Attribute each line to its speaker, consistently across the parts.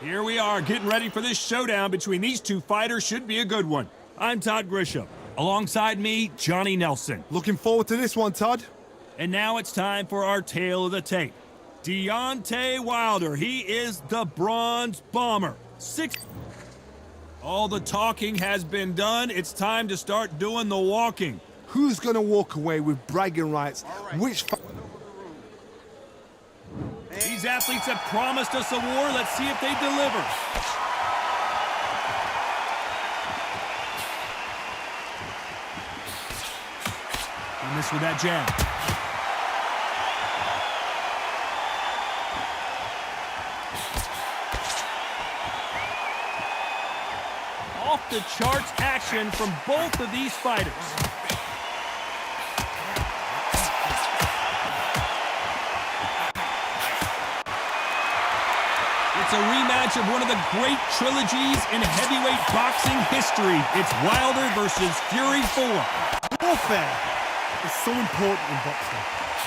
Speaker 1: Here we are, getting ready for this showdown between these two fighters. Should be a good one. I'm Todd Grisham. Alongside me, Johnny Nelson.
Speaker 2: Looking forward to this one, Todd.
Speaker 1: And now it's time for our tale of the tape. Deontay Wilder, he is the Bronze Bomber. All the talking has been done. It's time to start doing the walking.
Speaker 2: Who's going to walk away with bragging rights? Which...
Speaker 1: These athletes have promised us a war. Let's see if they deliver. And this with that jab. Off the charts action from both of these fighters. It's a rematch of one of the great trilogies in heavyweight boxing history. It's Wilder versus Fury 4.
Speaker 2: Warfare is so important in boxing.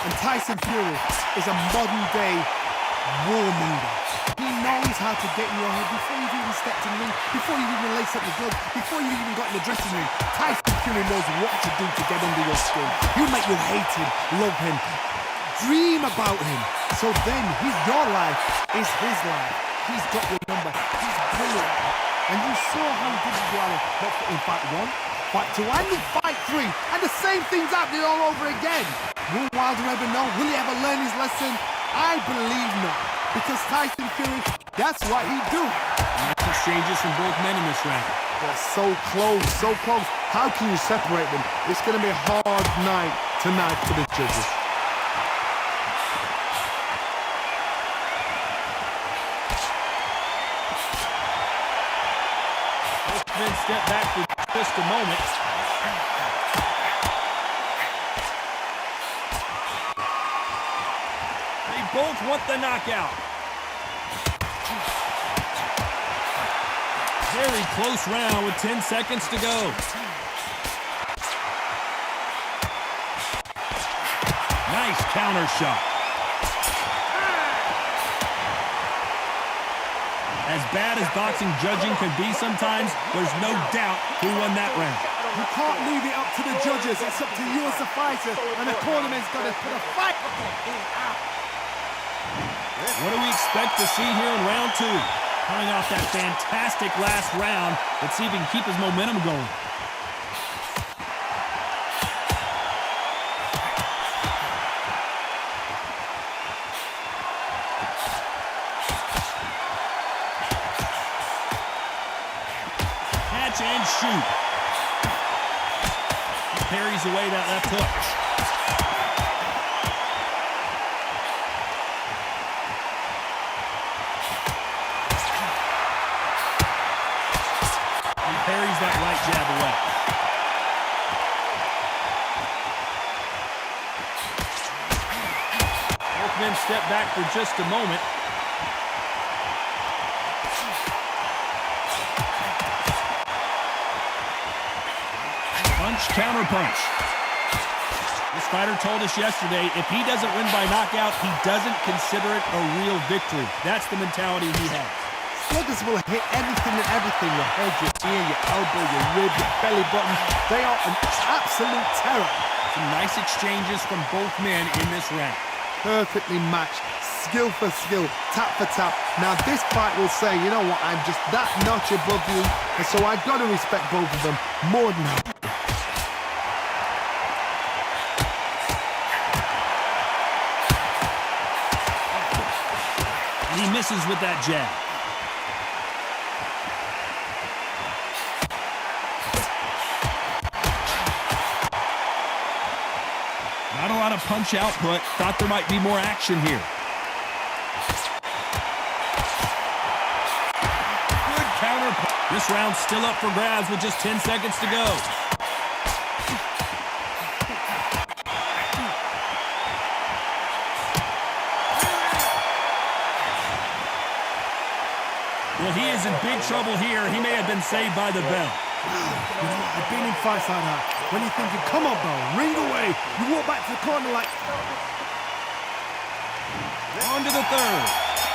Speaker 2: And Tyson Fury is a modern-day warmonger. He knows how to get in your head before you've even stepped in the ring, before you've even laced up the gloves, before you've even got in the dressing room. Tyson Fury knows what to do to get under your skin. He'll make you hate him, love him, dream about him. So then, your life is his life. He's got your number. He's brilliant. And you saw how he did it in fight 1, fight 2, and in fight 3. And the same thing's happening all over again. Will Wilder ever know? Will he ever learn his lesson? I believe not. Because Tyson Fury, that's what he do.
Speaker 1: Exchanges from both men in this round.
Speaker 2: They're so close, so close. How can you separate them? It's going to be a hard night tonight for the judges.
Speaker 1: Step back for just a moment. They both want the knockout. Very close round with 10 seconds to go. Nice counter shot. As bad as boxing judging can be sometimes, there's no doubt who won that round.
Speaker 2: You can't leave it up to the judges. It's up to you as a fighter, and the tournament's got to put a fight.
Speaker 1: What do we expect to see here in round 2? Coming off that fantastic last round, let's see if he can keep his momentum going. And shoot. He parries away that left hook. He parries that right jab away. Both men step back for just a moment. Punch, counter punch. This fighter told us yesterday, if he doesn't win by knockout, he doesn't consider it a real victory. That's the mentality he has.
Speaker 2: Sluggers will hit anything and everything. Your head, your ear, your elbow, your rib, your belly button. They are an absolute terror.
Speaker 1: Some nice exchanges from both men in this round.
Speaker 2: Perfectly matched. Skill for skill, tap for tap. Now this fight will say, you know what, I'm just that notch above you, and so I've got to respect both of them more than that.
Speaker 1: He misses with that jab. Not a lot of punch output. Thought there might be more action here. Good counter. This round's still up for grabs with just 10 seconds to go. Well, he is in big trouble here. He may have been saved by the bell.
Speaker 2: You know, I've been in fights like that. When you're thinking, come on, bro, ring away. You walk back to the corner like...
Speaker 1: On to the third.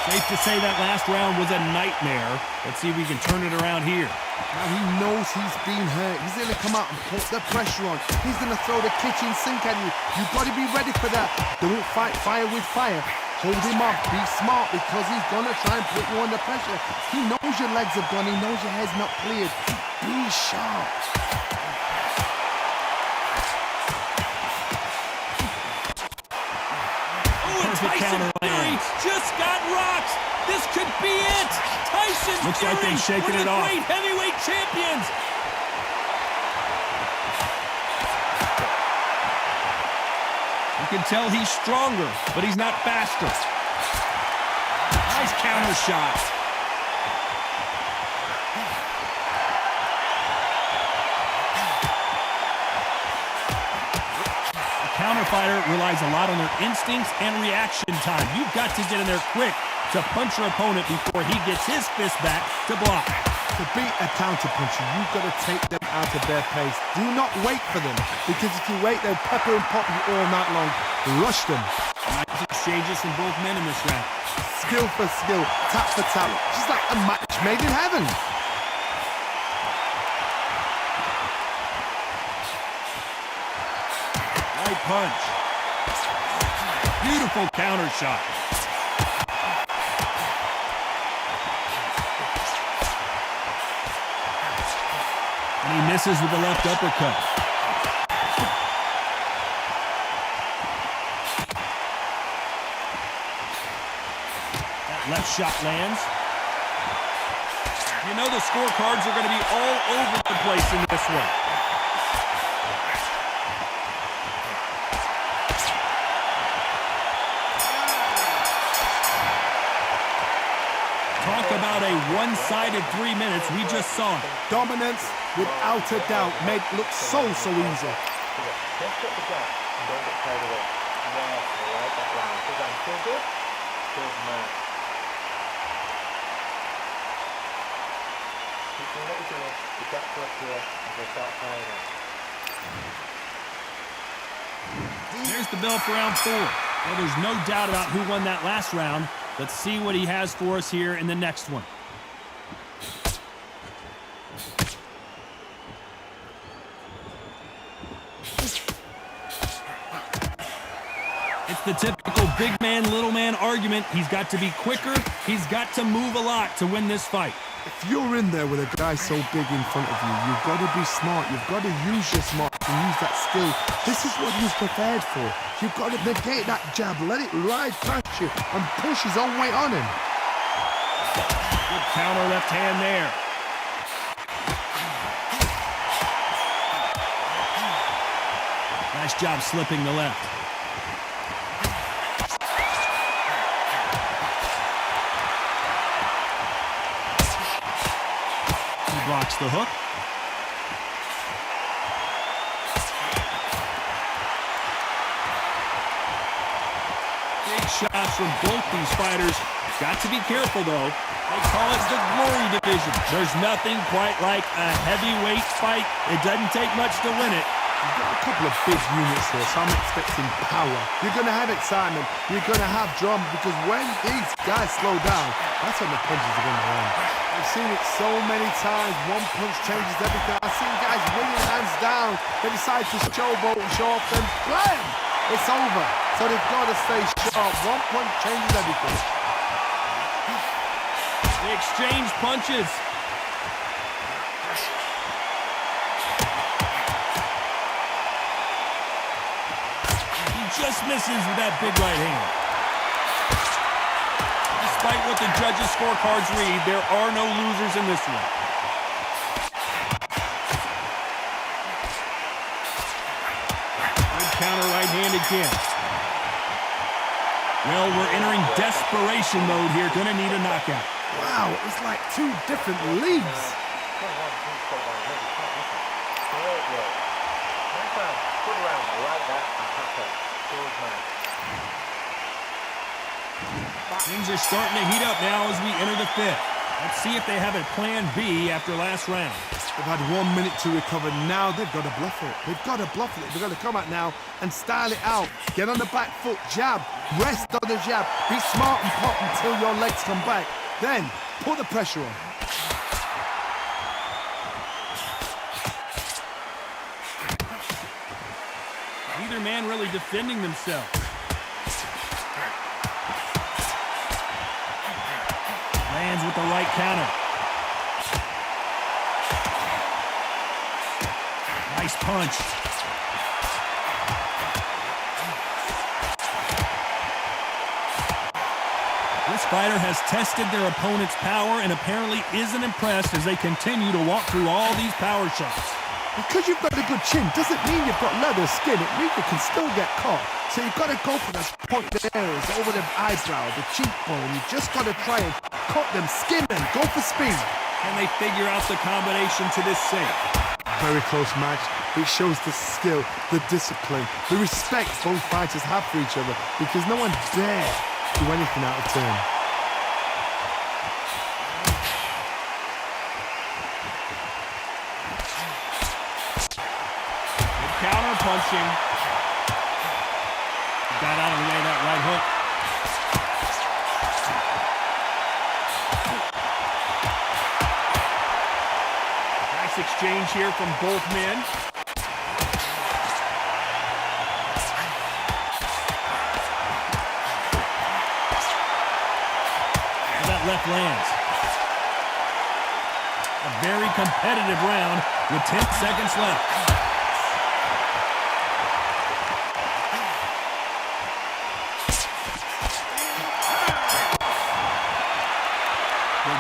Speaker 1: Safe to say that last round was a nightmare. Let's see if we can turn it around here.
Speaker 2: Now he knows he's been hurt. He's going to come out and put the pressure on. He's going to throw the kitchen sink at you. You've got to be ready for that. Don't fight fire with fire. Hold him up. Be smart because he's going to try and put you under pressure. He knows your legs are gone. He knows your head's not cleared. Be sharp.
Speaker 1: Tyson Fury just got rocked. This could be it. Tyson
Speaker 3: Looks
Speaker 1: Fury,
Speaker 3: like they're shaking
Speaker 1: one of
Speaker 3: it
Speaker 1: the
Speaker 3: off.
Speaker 1: great heavyweight champions. You can tell he's stronger, but he's not faster. Nice counter shot. Counter fighter relies a lot on their instincts and reaction time. You've got to get in there quick to punch your opponent before he gets his fist back to block.
Speaker 2: To beat a counter puncher, you've got to take them out of their pace. Do not wait for them, because if you wait, they'll pepper and pop you all night long. Rush them.
Speaker 1: Nice exchanges from both men in this round.
Speaker 2: Skill for skill, tap for tap. Just like a match made in heaven.
Speaker 1: Right punch. Beautiful counter shot. And he misses with the left uppercut. That left shot lands. You know the scorecards are going to be all over the place in this one. Talk about a one-sided 3 minutes. We just saw it.
Speaker 2: Dominance, without a doubt, made it look so easy.
Speaker 4: Just get the gap and don't get carried away. Yes, I like that round. Because I'm still good. Good man. Keep doing what you're doing. The gap's up here and we'll start firing out.
Speaker 1: There's the bell for round 4. Well, there's no doubt about who won that last round. Let's see what he has for us here in the next one. It's the typical big man, little man argument. He's got to be quicker. He's got to move a lot to win this fight.
Speaker 2: If you're in there with a guy so big in front of you, you've got to be smart. You've got to use your smarts and use that skill. This is what he was prepared for. You've got to negate that jab, let it ride past you, and push his own weight on him.
Speaker 1: Good counter left hand there. Nice job slipping the left. He blocks the hook. Big shots from both these fighters. Got to be careful, though. They call it the glory division. There's nothing quite like a heavyweight fight. It doesn't take much to win it.
Speaker 2: You've got a couple of big units here, so I'm expecting power. You're going to have excitement. You're going to have drama, because when these guys slow down, that's when the punches are going to land. I've seen it so many times. One punch changes everything. I've seen guys winning hands down. They decide to showboat and show off, then blam! It's over. So they've got to stay sharp. One punch changes everything.
Speaker 1: They exchange punches. He just misses with that big right hand. Despite what the judges' scorecards read, there are no losers in this one. Good counter right hand again. Well, we're entering desperation mode here. Gonna need a knockout.
Speaker 2: Wow, it's like two different leagues.
Speaker 4: Come on, please stop on. Maybe you can't miss it. Great work. Nice round. Good round. I like that. And tap it. Good man.
Speaker 1: Things are starting to heat up now as we enter the 5th. Let's see if they have a plan B after last round.
Speaker 2: They've had 1 minute to recover. Now they've got to bluff it. They've got to bluff it. They've got to come out now and style it out. Get on the back foot, jab, rest on the jab. Be smart and pop until your legs come back. Then put the pressure on.
Speaker 1: Neither man really defending themselves. Lands with the right counter. Nice punch. This fighter has tested their opponent's power and apparently isn't impressed as they continue to walk through all these power shots.
Speaker 2: Because you've got a good chin doesn't mean you've got leather skin. It means you can still get caught. So you've got to go for those pointed areas over the eyebrow, the cheekbone. You've just got to try and cut them, skin them, go for speed.
Speaker 1: Can they figure out the combination to this save?
Speaker 2: Very close match. It shows the skill, the discipline, the respect both fighters have for each other because no one dare do anything out of turn.
Speaker 1: Counter punching. Got out of the way of that right hook. Nice exchange here from both men. And that left lands. A very competitive round with 10 seconds left.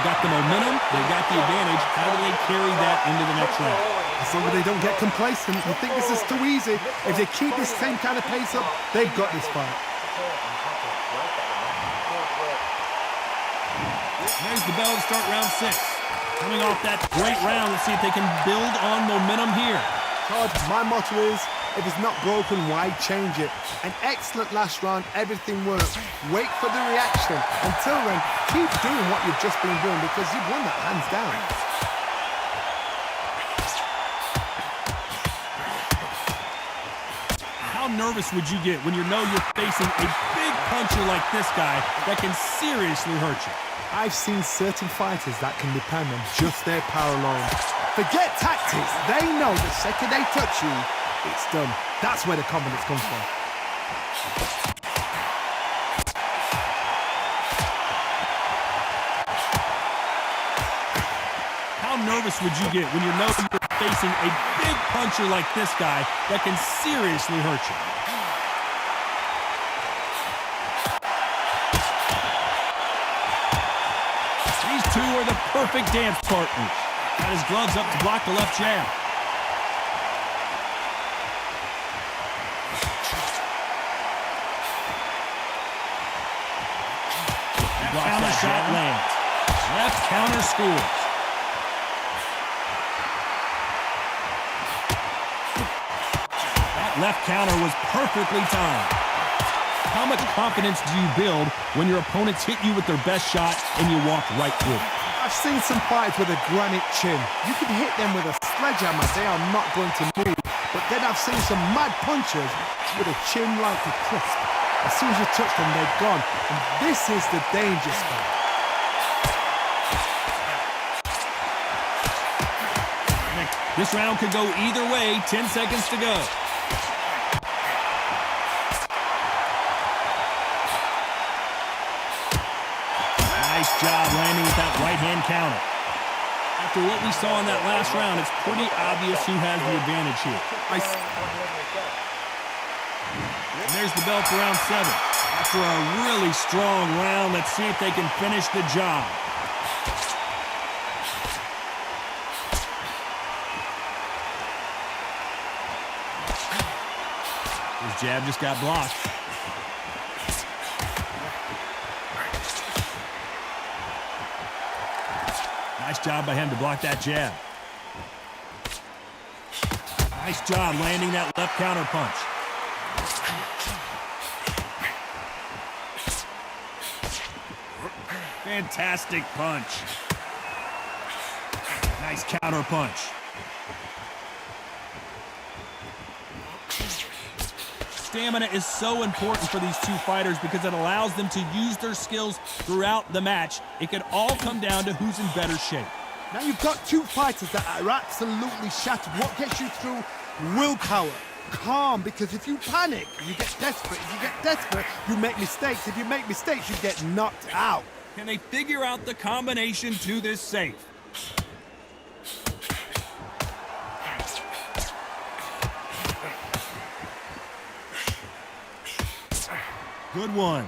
Speaker 1: Got the momentum, they got the advantage. How do they carry that into the next round?
Speaker 2: As long as they don't get complacent, you think this is too easy. If they keep this same kind of pace up, they've got this fight.
Speaker 1: There's the bell to start round 6. Coming off that great round, let's see if they can build on momentum here.
Speaker 2: Todd, my motto is, if it's not broken, why change it? An excellent last round, everything worked. Wait for the reaction. Until then, keep doing what you've just been doing because you've won that hands down.
Speaker 1: How nervous would you get when you know you're facing a big puncher like this guy that can seriously hurt you?
Speaker 2: I've seen certain fighters that can depend on just their power alone. Forget tactics. They know the second they touch you, it's done. That's where the confidence comes from.
Speaker 1: How nervous would you get when you know you're facing a big puncher like this guy that can seriously hurt you? These two are the perfect dance partners. Got his gloves up to block the left jab. Counter shot lands. Left counter scores. That left counter was perfectly timed. How much confidence do you build when your opponents hit you with their best shot and you walk right through?
Speaker 2: I've seen some fights with a granite chin. You can hit them with a sledgehammer, they are not going to move. But then I've seen some mad punchers with a chin like a crisp. As soon as you touch them, they're gone. And this is the danger spot.
Speaker 1: This round could go either way. 10 seconds to go. Nice job landing with that right-hand counter. After what we saw in that last round, it's pretty obvious who has the advantage here. And there's the bell for round 7. After a really strong round, let's see if they can finish the job. His jab just got blocked. Nice job by him to block that jab. Nice job landing that left counter punch. Fantastic punch. Nice counter punch. Stamina is so important for these two fighters because it allows them to use their skills throughout the match. It can all come down to who's in better shape.
Speaker 2: Now you've got two fighters that are absolutely shattered. What gets you through? Willpower. Calm, because if you panic, you get desperate. If you get desperate, you make mistakes. If you make mistakes, you get knocked out.
Speaker 1: Can they figure out the combination to this safe? Good one.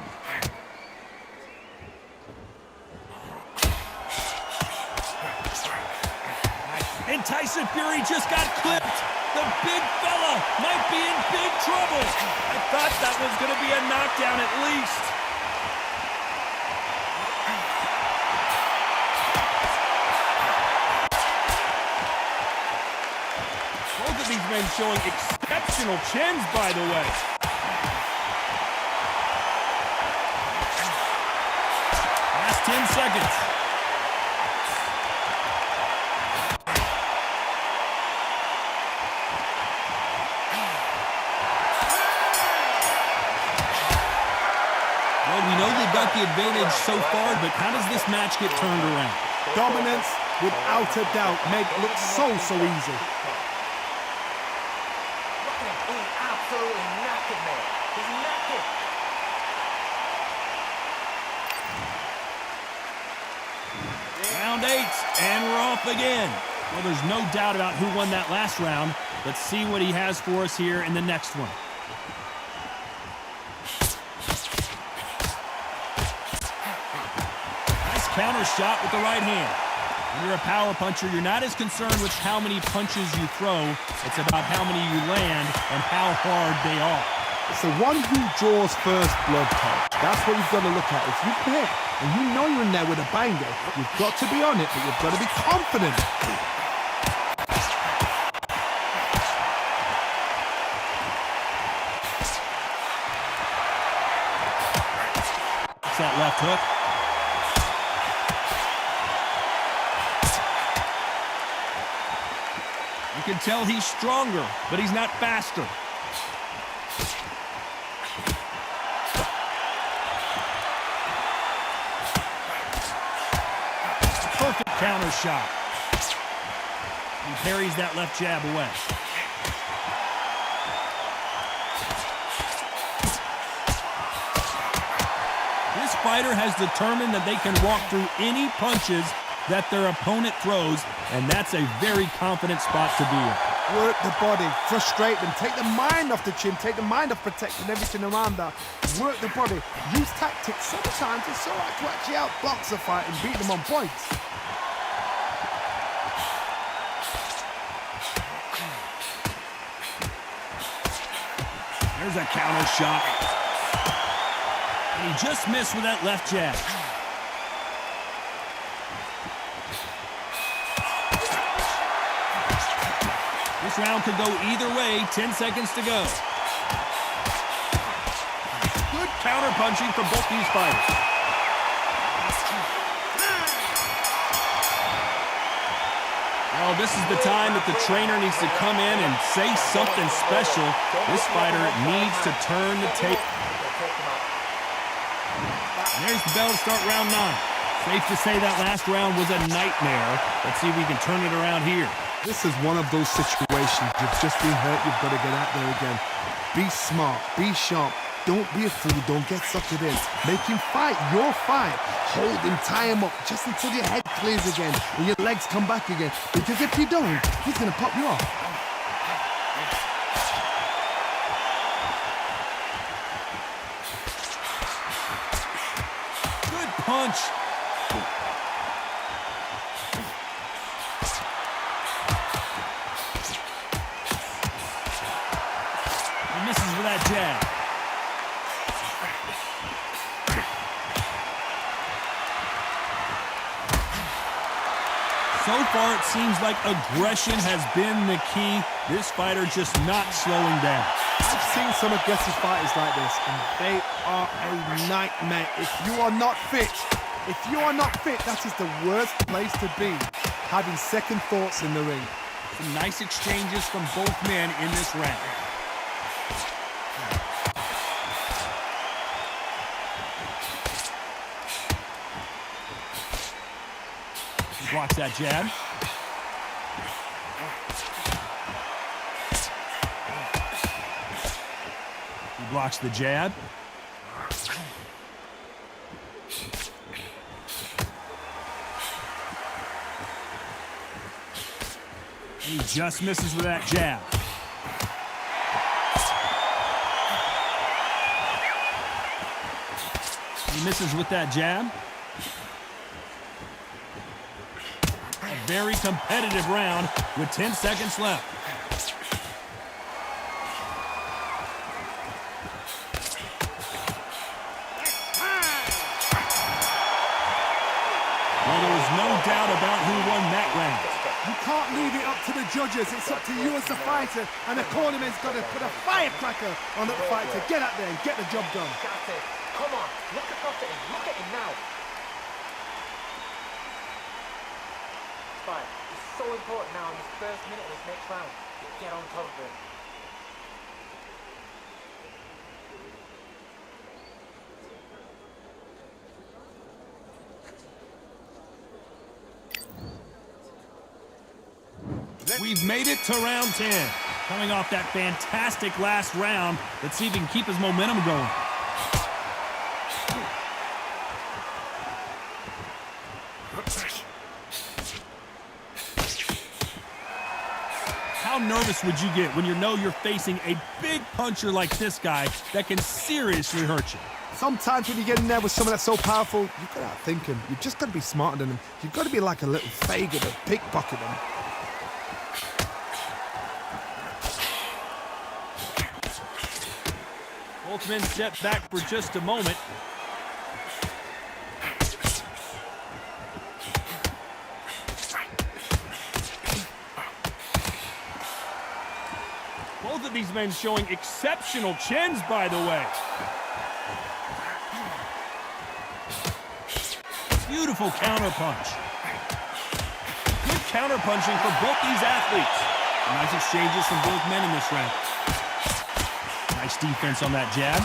Speaker 1: And Tyson Fury just got clipped. The big fella might be in big trouble. I thought that was going to be a knockdown at least. Both of these men showing exceptional chins, by the way. Last 10 seconds. Well, we know they've got the advantage so far, but how does this match get turned around?
Speaker 2: Dominance, without a doubt, made it look so easy.
Speaker 4: He's absolutely knackered, man. He's knackered.
Speaker 1: Round 8, and we're off again. Well, there's no doubt about who won that last round. Let's see what he has for us here in the next one. Nice counter shot with the right hand. When you're a power puncher, you're not as concerned with how many punches you throw. It's about how many you land and how hard they are.
Speaker 2: It's the one who draws first blood, Todd. That's what you've got to look at. If you hit and you know you're in there with a banger, you've got to be on it, but you've got to be confident.
Speaker 1: It's that left hook. You can tell he's stronger, but he's not faster. Perfect counter shot. He parries that left jab away. This fighter has determined that they can walk through any punches that their opponent throws, and that's a very confident spot to be in.
Speaker 2: Work the body, frustrate them, take the mind off the chin, take the mind off protecting everything around that. Work the body, use tactics. Sometimes it's all right to actually outbox a fight and beat them on points.
Speaker 1: There's a counter shot. And he just missed with that left jab. This round could go either way. 10 seconds to go. Good counter punching from both these fighters. Well, this is the time that the trainer needs to come in and say something special. This fighter needs to turn the tape. And there's the bell to start round 9. Safe to say that last round was a nightmare. Let's see if we can turn it around here.
Speaker 2: This is one of those situations. You've just been hurt, you've got to get out there again. Be smart, be sharp. Don't be a fool, don't get suckered in. Make him fight your fight. Hold him, tie him up, just until your head clears again and your legs come back again. Because if you don't, he's going to pop you off.
Speaker 1: Good punch. He misses with that jab. So far, it seems like aggression has been the key. This fighter just not slowing down.
Speaker 2: I've seen some aggressive fighters like this, and they are a nightmare. If you are not fit, that is the worst place to be. having second thoughts in the ring.
Speaker 1: Some nice exchanges from both men in this round. He blocks that jab. He blocks the jab. He just misses with that jab. He misses with that jab. A very competitive round with 10 seconds left. Well, there was no doubt about who won that round.
Speaker 2: You can't leave it up to the judges. It's up to you as the fighter, and the cornerman's got to put a firecracker on the fight to get out there and get the job done.
Speaker 4: That's it. Come on, look across at him. Look at him now. Fine. It's so important now in this first minute of this next round to get on top of him.
Speaker 1: We've made it to round 10. Coming off that fantastic last round, let's see if he can keep his momentum going. How nervous would you get when you know you're facing a big puncher like this guy that can seriously hurt you?
Speaker 2: Sometimes when you get in there with someone that's so powerful, you've got to outthink him. You've just got to be smarter than him. You've got to be like a little faggot to pickpocket him.
Speaker 1: Both men step back for just a moment. Both of these men showing exceptional chins, by the way. Beautiful counter punch. Good counter punching for both these athletes. Nice exchanges from both men in this round. Nice defense on that jab.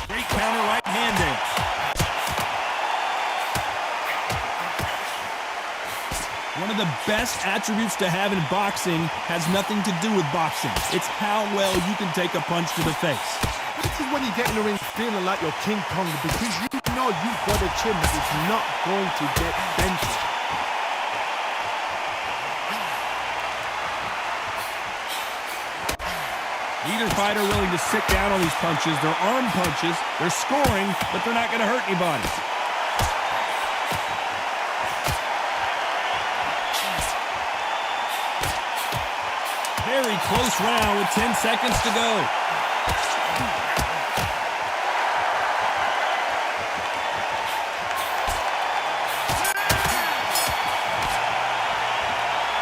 Speaker 1: Great counter right hand there. One of the best attributes to have in boxing has nothing to do with boxing. It's how well you can take a punch to the face.
Speaker 2: This is when you get in the ring feeling like you're King Kong, because you know you've got a chin that is not going to get bent.
Speaker 1: Neither fighter willing to sit down on these punches. They're arm punches. They're scoring, but they're not going to hurt anybody. Very close round with 10 seconds to go.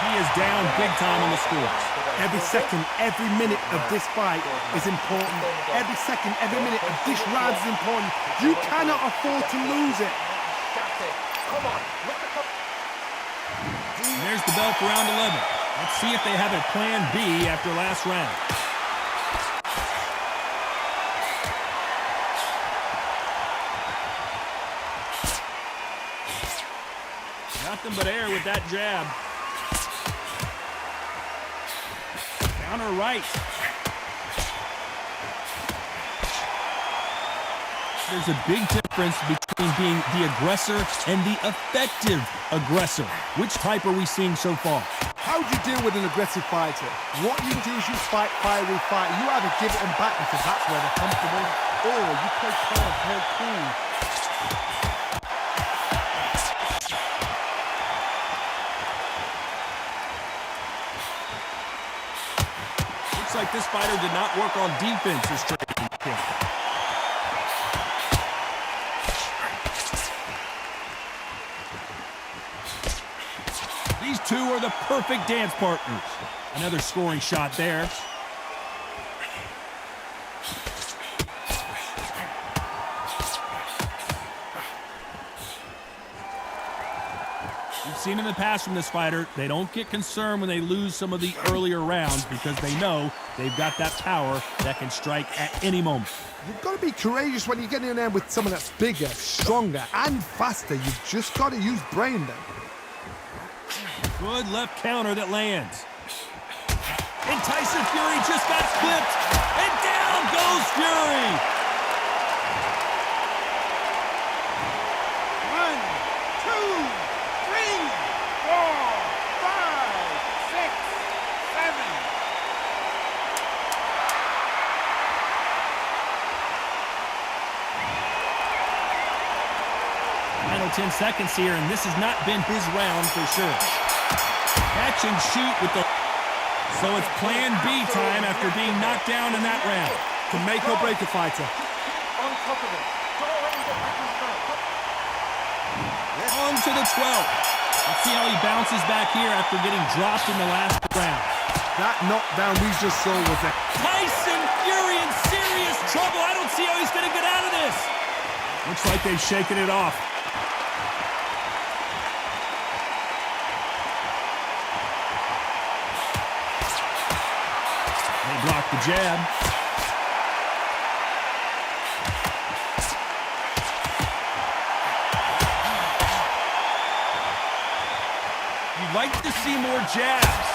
Speaker 1: He is down big time on the scores.
Speaker 2: Every second, every minute of this fight is important. Every second, every minute of this round is important. You cannot afford to lose it.
Speaker 4: Come on, look at the...
Speaker 1: And there's the bell for round 11. Let's see if they have a plan B after last round. Nothing but air with that jab. Counter right. There's a big difference between being the aggressor and the effective aggressor. Which type are we seeing so far?
Speaker 2: How do you deal with an aggressive fighter? What you do is you fight fire with fire. You either give it them back because that's where they're comfortable, or you play calm, play cool.
Speaker 1: Looks like this fighter did not work on defense this training camp. These two are the perfect dance partners. Another scoring shot there. seen in the past from this fighter, they don't get concerned when they lose some of the earlier rounds because they know they've got that power that can strike at any moment.
Speaker 2: You've got to be courageous when you get in there with someone that's bigger, stronger, and faster. You've just got to use brain then.
Speaker 1: Good left counter that lands. And Tyson Fury just got flipped. And down goes Fury.
Speaker 2: 1, 2, 3, 4, 5, 6, 7.
Speaker 1: Final 10 seconds here, and this has not been his round for sure. Catch and shoot with the... So it's plan B time after being knocked down in that round.
Speaker 2: To make or break a fighter.
Speaker 4: On top of him. Don't let him get back in front.
Speaker 1: On to the 12th. Let's see how he bounces back here after getting dropped in the last round.
Speaker 2: That knockdown we just saw was a...
Speaker 1: Tyson Fury in serious trouble. I don't see how he's going to get out of this.
Speaker 2: Looks like they've shaken it off.
Speaker 1: They block the jab. You'd like to see more jabs.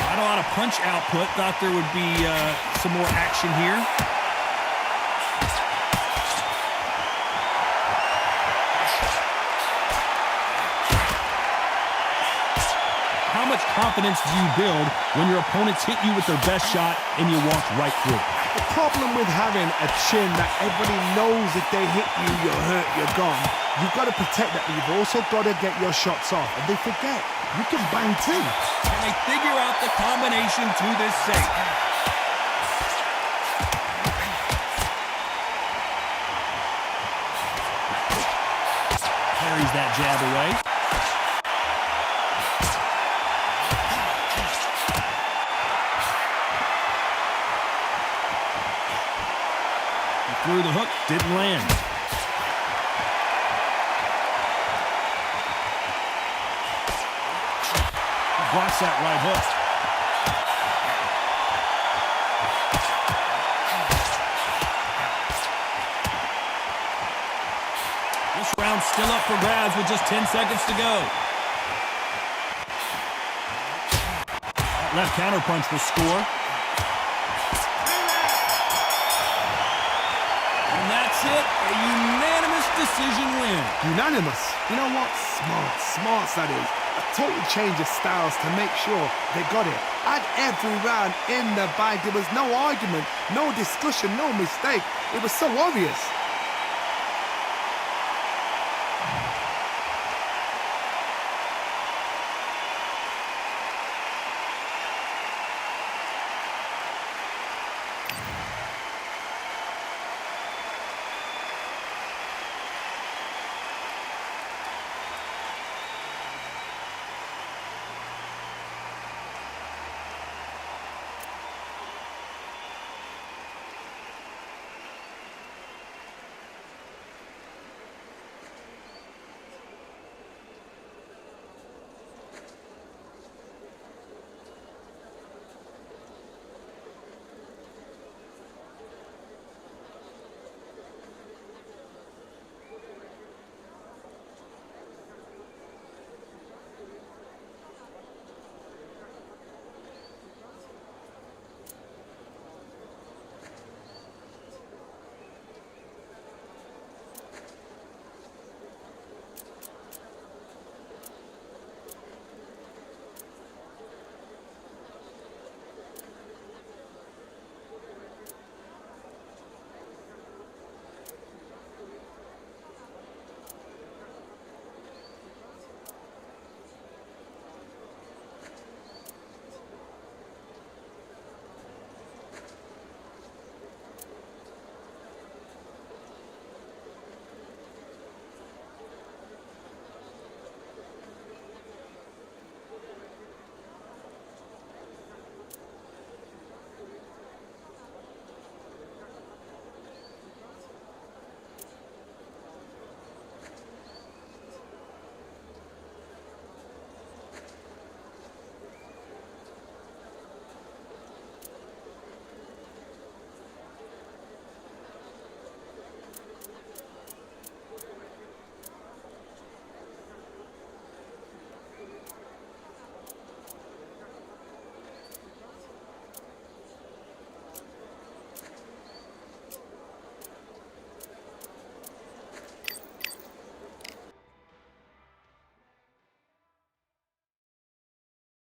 Speaker 1: Not a lot of punch output. Thought there would be some more action here. How much confidence do you build when your opponents hit you with their best shot and you walk right through?
Speaker 2: The problem with having a chin that everybody knows if they hit you, you're hurt, you're gone. You've got to protect that, but you've also got to get your shots off. And they forget, you can bang too.
Speaker 1: And they figure out the combination to this safe. Carries that jab away. Through the hook, didn't land. Blocks that right hook. This round's still up for grabs with just 10 seconds to go. That left counter punch will score. That's it, a unanimous decision win.
Speaker 2: Unanimous? You know what? Smart that is. A total change of styles to make sure they got it. At every round in the bag, there was no argument, no discussion, no mistake. It was so obvious.